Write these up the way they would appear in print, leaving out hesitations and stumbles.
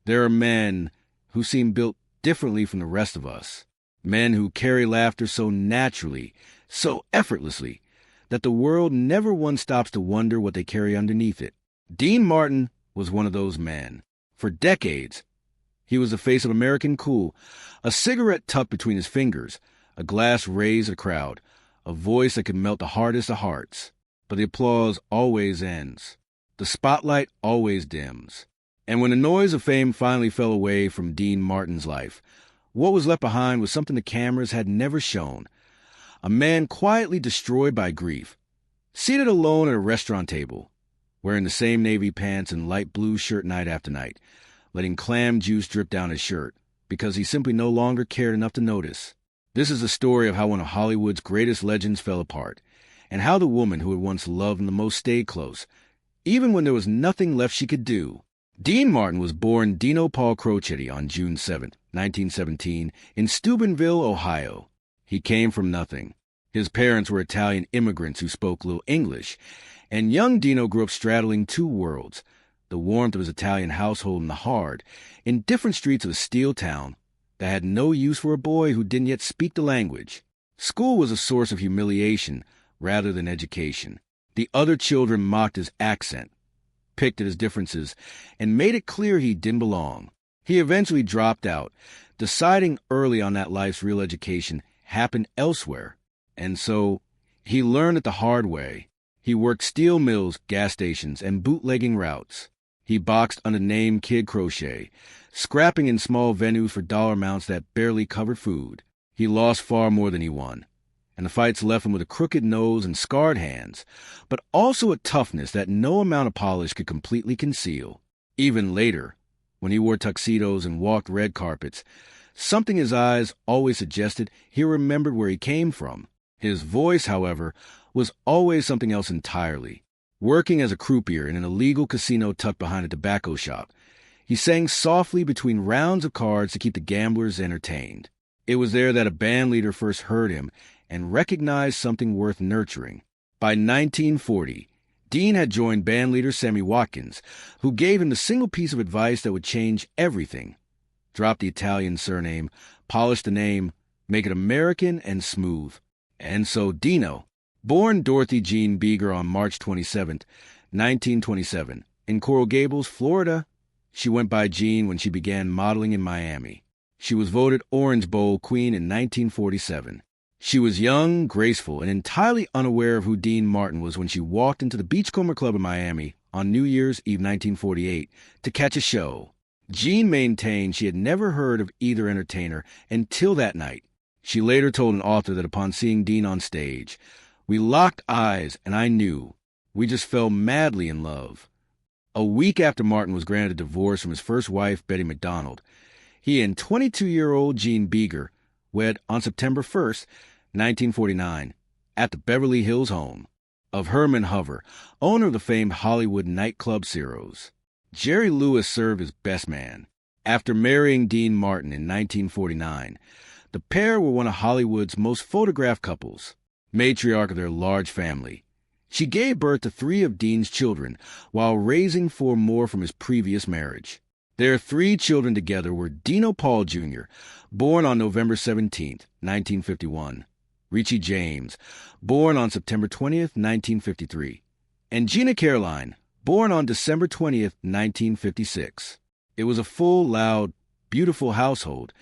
There are men who seem built differently from the rest of us. Men who carry laughter so naturally, so effortlessly, that the world never once stops to wonder what they carry underneath it. Dean Martin was one of those men. For decades, he was the face of American cool, a cigarette tucked between his fingers, a glass raised at a crowd, a voice that could melt the hardest of hearts. But the applause always ends. The spotlight always dims. And when the noise of fame finally fell away from Dean Martin's life, what was left behind was something the cameras had never shown. A man quietly destroyed by grief, seated alone at a restaurant table, wearing the same navy pants and light blue shirt night after night, letting clam juice drip down his shirt, because he simply no longer cared enough to notice. This is the story of how one of Hollywood's greatest legends fell apart, and how the woman who had once loved him the most stayed close, even when there was nothing left she could do. Dean Martin was born Dino Paul Crocetti on June 7, 1917, in Steubenville, Ohio. He came from nothing. His parents were Italian immigrants who spoke little English, and young Dino grew up straddling two worlds, the warmth of his Italian household and the hard, indifferent streets of a steel town that had no use for a boy who didn't yet speak the language. School was a source of humiliation rather than education. The other children mocked his accent, picked at his differences, and made it clear he didn't belong. He eventually dropped out, deciding early on that life's real education happened elsewhere. And so, he learned it the hard way. He worked steel mills, gas stations, and bootlegging routes. He boxed under the name Kid Crochet, scrapping in small venues for dollar amounts that barely covered food. He lost far more than he won, and the fights left him with a crooked nose and scarred hands, but also a toughness that no amount of polish could completely conceal. Even later, when he wore tuxedos and walked red carpets, something in his eyes always suggested he remembered where he came from. His voice, however, was always something else entirely. Working as a croupier in an illegal casino tucked behind a tobacco shop, he sang softly between rounds of cards to keep the gamblers entertained. It was there that a band leader first heard him and recognized something worth nurturing. By 1940, Dean had joined bandleader Sammy Watkins, who gave him the single piece of advice that would change everything. Drop the Italian surname, polish the name, make it American and smooth. And so Dino, born Dorothy Jean Beeger on March 27, 1927, in Coral Gables, Florida, she went by Jean when she began modeling in Miami. She was voted Orange Bowl Queen in 1947. She was young, graceful, and entirely unaware of who Dean Martin was when she walked into the Beachcomber Club in Miami on New Year's Eve 1948 to catch a show. Jean maintained she had never heard of either entertainer until that night. She later told an author that upon seeing Dean on stage, "We locked eyes, and I knew. We just fell madly in love." A week after Martin was granted a divorce from his first wife, Betty McDonald, he and 22-year-old Jean Beeger wed on September 1st, 1949, at the Beverly Hills home of Herman Hoover, owner of the famed Hollywood nightclub Ciro's. Jerry Lewis served as best man. After marrying Dean Martin in 1949, the pair were one of Hollywood's most photographed couples, matriarch of their large family. She gave birth to 3 of Dean's children while raising 4 more from his previous marriage. Their 3 children together were Dino Paul Jr., born on November 17, 1951, Richie James, born on September 20th, 1953, and Gina Caroline, born on December 20th, 1956. It was a full, loud, beautiful household,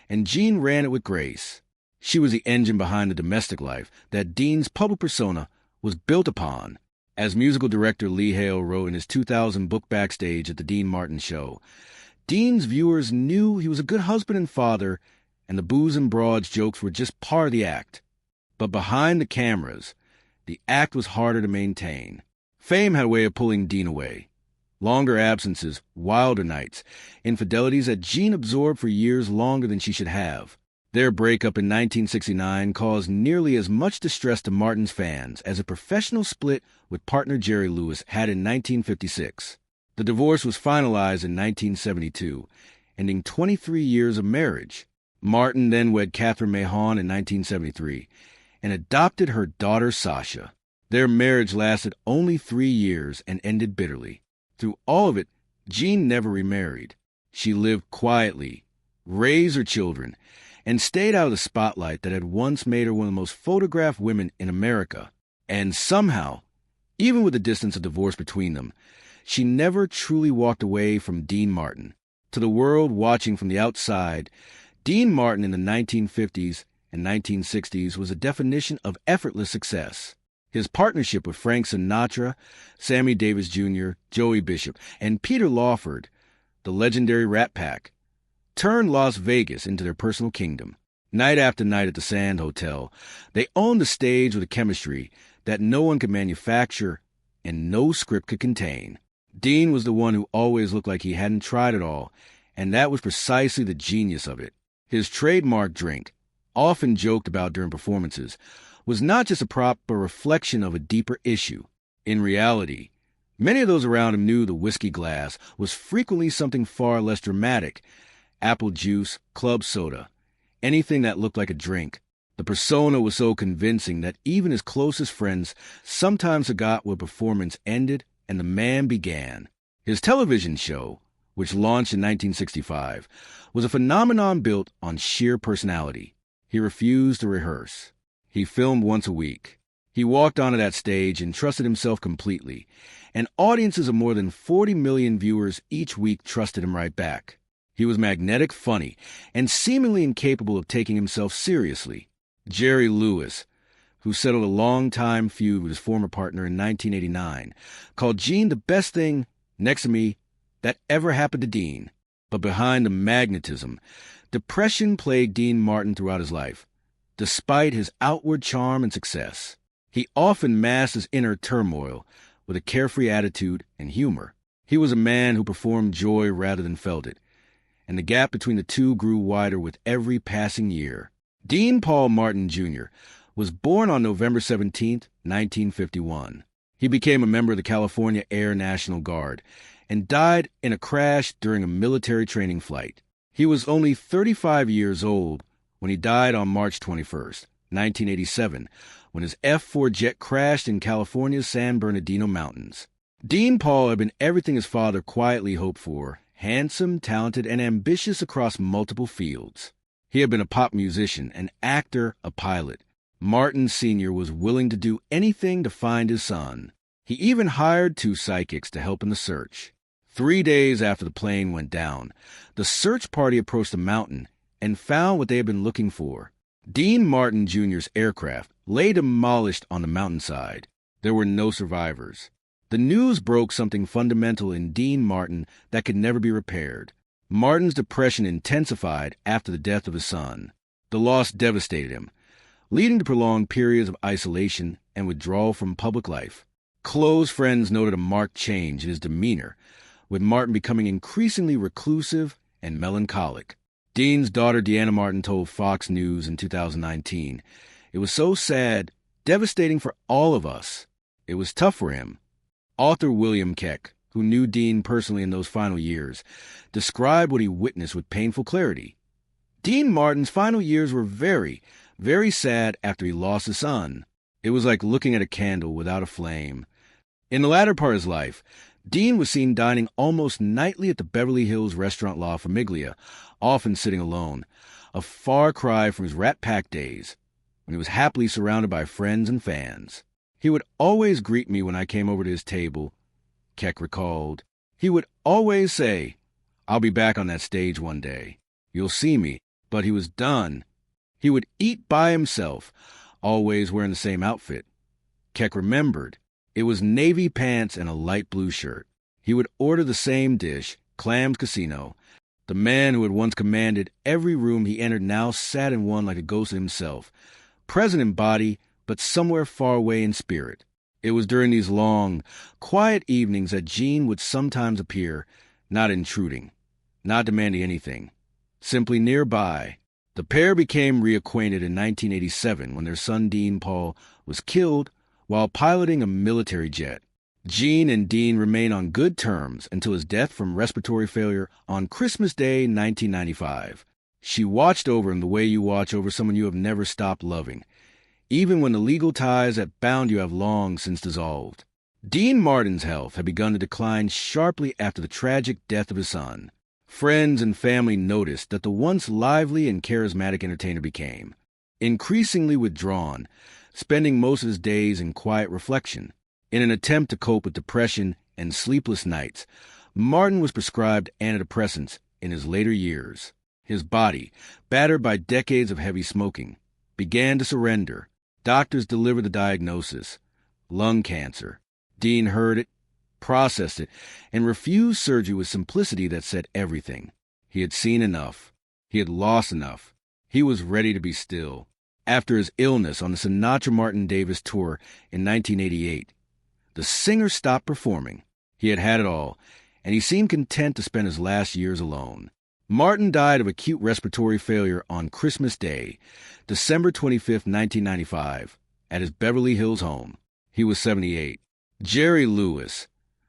and Jean ran it with grace. She was the engine behind the domestic life that Dean's public persona was built upon. As musical director Lee Hale wrote in his 2000 book Backstage at the Dean Martin Show, Dean's viewers knew he was a good husband and father, and the booze and broads jokes were just part of the act. But behind the cameras, the act was harder to maintain. Fame had a way of pulling Dean away. Longer absences, wilder nights, infidelities that Jean absorbed for years longer than she should have. Their breakup in 1969 caused nearly as much distress to Martin's fans as a professional split with partner Jerry Lewis had in 1956. The divorce was finalized in 1972, ending 23 years of marriage. Martin then wed Catherine Mahon in 1973 and adopted her daughter Sasha. Their marriage lasted only 3 years and ended bitterly. Through all of it, Jean never remarried. She lived quietly, raised her children, and stayed out of the spotlight that had once made her one of the most photographed women in America. And somehow, even with the distance of divorce between them, she never truly walked away from Dean Martin. To the world watching from the outside, Dean Martin in the 1950s and 1960s was a definition of effortless success. His partnership with Frank Sinatra, Sammy Davis Jr., Joey Bishop, and Peter Lawford, the legendary Rat Pack, turned Las Vegas into their personal kingdom. Night after night at the Sand Hotel, they owned the stage with a chemistry that no one could manufacture and no script could contain. Dean was the one who always looked like he hadn't tried it all, and that was precisely the genius of it. His trademark drink, often joked about during performances, was not just a prop but a reflection of a deeper issue. In reality, many of those around him knew the whiskey glass was frequently something far less dramatic: apple juice, club soda, anything that looked like a drink. The persona was so convincing that even his closest friends sometimes forgot where performance ended and the man began. His television show, which launched in 1965, was a phenomenon built on sheer personality. He refused to rehearse. He filmed once a week. He walked onto that stage and trusted himself completely, and audiences of more than 40 million viewers each week trusted him right back. He was magnetic, funny, and seemingly incapable of taking himself seriously. Jerry Lewis, who settled a long-time feud with his former partner in 1989, called Gene the best thing, next to me, that ever happened to Dean. But behind the magnetism, depression plagued Dean Martin throughout his life. Despite his outward charm and success, he often masked his inner turmoil with a carefree attitude and humor. He was a man who performed joy rather than felt it, and the gap between the two grew wider with every passing year. Dean Paul Martin Jr. was born on November 17, 1951. He became a member of the California Air National Guard and died in a crash during a military training flight. He was only 35 years old when he died on March 21, 1987, when his F-4 jet crashed in California's San Bernardino Mountains. Dean Paul had been everything his father quietly hoped for: handsome, talented, and ambitious across multiple fields. He had been a pop musician, an actor, a pilot. Martin Sr. was willing to do anything to find his son. He even hired 2 psychics to help in the search. 3 days after the plane went down, the search party approached the mountain and found what they had been looking for. Dean Martin Jr.'s aircraft lay demolished on the mountainside. There were no survivors. The news broke something fundamental in Dean Martin that could never be repaired. Martin's depression intensified after the death of his son. The loss devastated him, leading to prolonged periods of isolation and withdrawal from public life. Close friends noted a marked change in his demeanor, with Martin becoming increasingly reclusive and melancholic. Dean's daughter Deanna Martin told Fox News in 2019, "It was so sad, devastating for all of us. It was tough for him." Author William Keck, who knew Dean personally in those final years, described what he witnessed with painful clarity. Dean Martin's final years were very, very sad after he lost his son. It was like looking at a candle without a flame. In the latter part of his life, Dean was seen dining almost nightly at the Beverly Hills restaurant La Famiglia, often sitting alone, a far cry from his Rat Pack days, when he was happily surrounded by friends and fans. He would always greet me when I came over to his table, Keck recalled. He would always say, "I'll be back on that stage one day. You'll see me." But he was done. He would eat by himself, always wearing the same outfit. Keck remembered. It was navy pants and a light blue shirt. He would order the same dish, Clam's Casino. The man who had once commanded every room he entered now sat in one like a ghost himself, present in body, but somewhere far away in spirit. It was during these long, quiet evenings that Gene would sometimes appear, not intruding, not demanding anything, simply nearby. The pair became reacquainted in 1987 when their son Dean Paul was killed while piloting a military jet. Gene and Dean remained on good terms until his death from respiratory failure on Christmas Day 1995. She watched over him the way you watch over someone you have never stopped loving, even when the legal ties that bound you have long since dissolved. Dean Martin's health had begun to decline sharply after the tragic death of his son. Friends and family noticed that the once lively and charismatic entertainer became increasingly withdrawn, spending most of his days in quiet reflection. In an attempt to cope with depression and sleepless nights, Martin was prescribed antidepressants in his later years. His body, battered by decades of heavy smoking, began to surrender. Doctors delivered the diagnosis: lung cancer. Dean heard it, processed it, and refused surgery with simplicity that said everything. He had seen enough. He had lost enough. He was ready to be still. After his illness on the Sinatra-Martin Davis tour in 1988, the singer stopped performing. He had had it all, and he seemed content to spend his last years alone. Martin died of acute respiratory failure on Christmas Day, December 25, 1995, at his Beverly Hills home. He was 78. Jerry Lewis,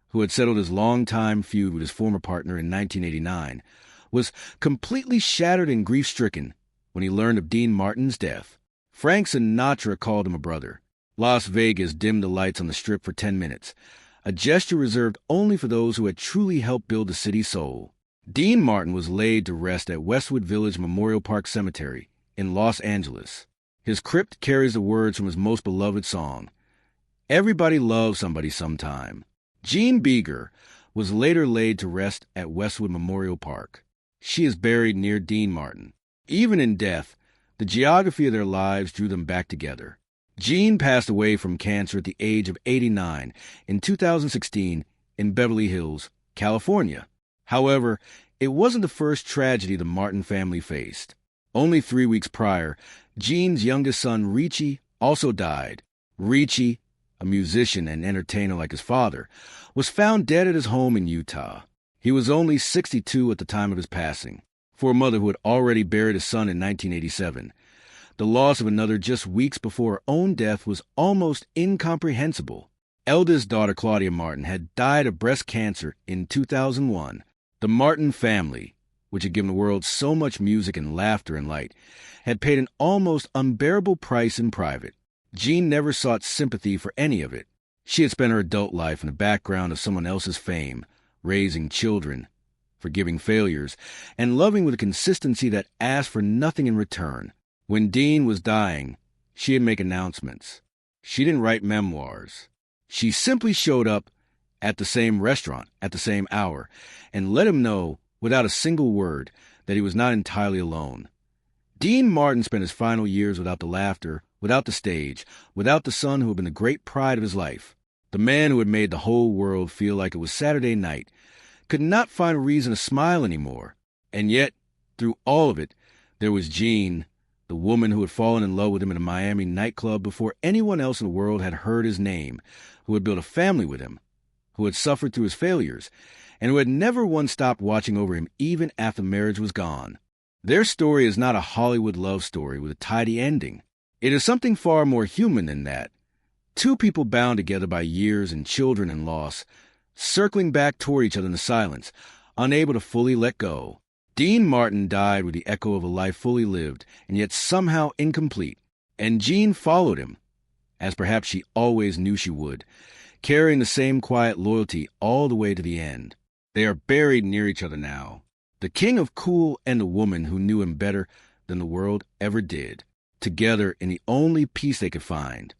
who had settled his long-time feud with his former partner in 1989, was completely shattered and grief-stricken when he learned of Dean Martin's death. Frank Sinatra called him a brother. Las Vegas dimmed the lights on the Strip for 10 minutes, a gesture reserved only for those who had truly helped build the city's soul. Dean Martin was laid to rest at Westwood Village Memorial Park Cemetery in Los Angeles. His crypt carries the words from his most beloved song, "Everybody loves somebody sometime." Jean Beager was later laid to rest at Westwood Memorial Park. She is buried near Dean Martin. Even in death, the geography of their lives drew them back together. Jean passed away from cancer at the age of 89 in 2016 in Beverly Hills, California. However, it wasn't the first tragedy the Martin family faced. Only 3 weeks prior, Jean's youngest son, Richie, also died. Richie, a musician and entertainer like his father, was found dead at his home in Utah. He was only 62 at the time of his passing. For a mother who had already buried a son in 1987, the loss of another just weeks before her own death was almost incomprehensible. Eldest daughter Claudia Martin had died of breast cancer in 2001. The Martin family, which had given the world so much music and laughter and light, had paid an almost unbearable price in private. Jean never sought sympathy for any of it. She had spent her adult life in the background of someone else's fame, raising children, forgiving failures, and loving with a consistency that asked for nothing in return. When Dean was dying, she'd make announcements. She didn't write memoirs. She simply showed up at the same restaurant at the same hour and let him know, without a single word, that he was not entirely alone. Dean Martin spent his final years without the laughter, without the stage, without the son who had been the great pride of his life. The man who had made the whole world feel like it was Saturday night could not find a reason to smile anymore. And yet, through all of it, there was Jean, the woman who had fallen in love with him in a Miami nightclub before anyone else in the world had heard his name, who had built a family with him, who had suffered through his failures, and who had never once stopped watching over him even after marriage was gone. Their story is not a Hollywood love story with a tidy ending. It is something far more human than that. Two people bound together by years and children and loss, circling back toward each other in the silence, unable to fully let go. Dean Martin died with the echo of a life fully lived and yet somehow incomplete, and Jean followed him, as perhaps she always knew she would, carrying the same quiet loyalty all the way to the end. They are buried near each other now, the king of cool and the woman who knew him better than the world ever did, together in the only peace they could find,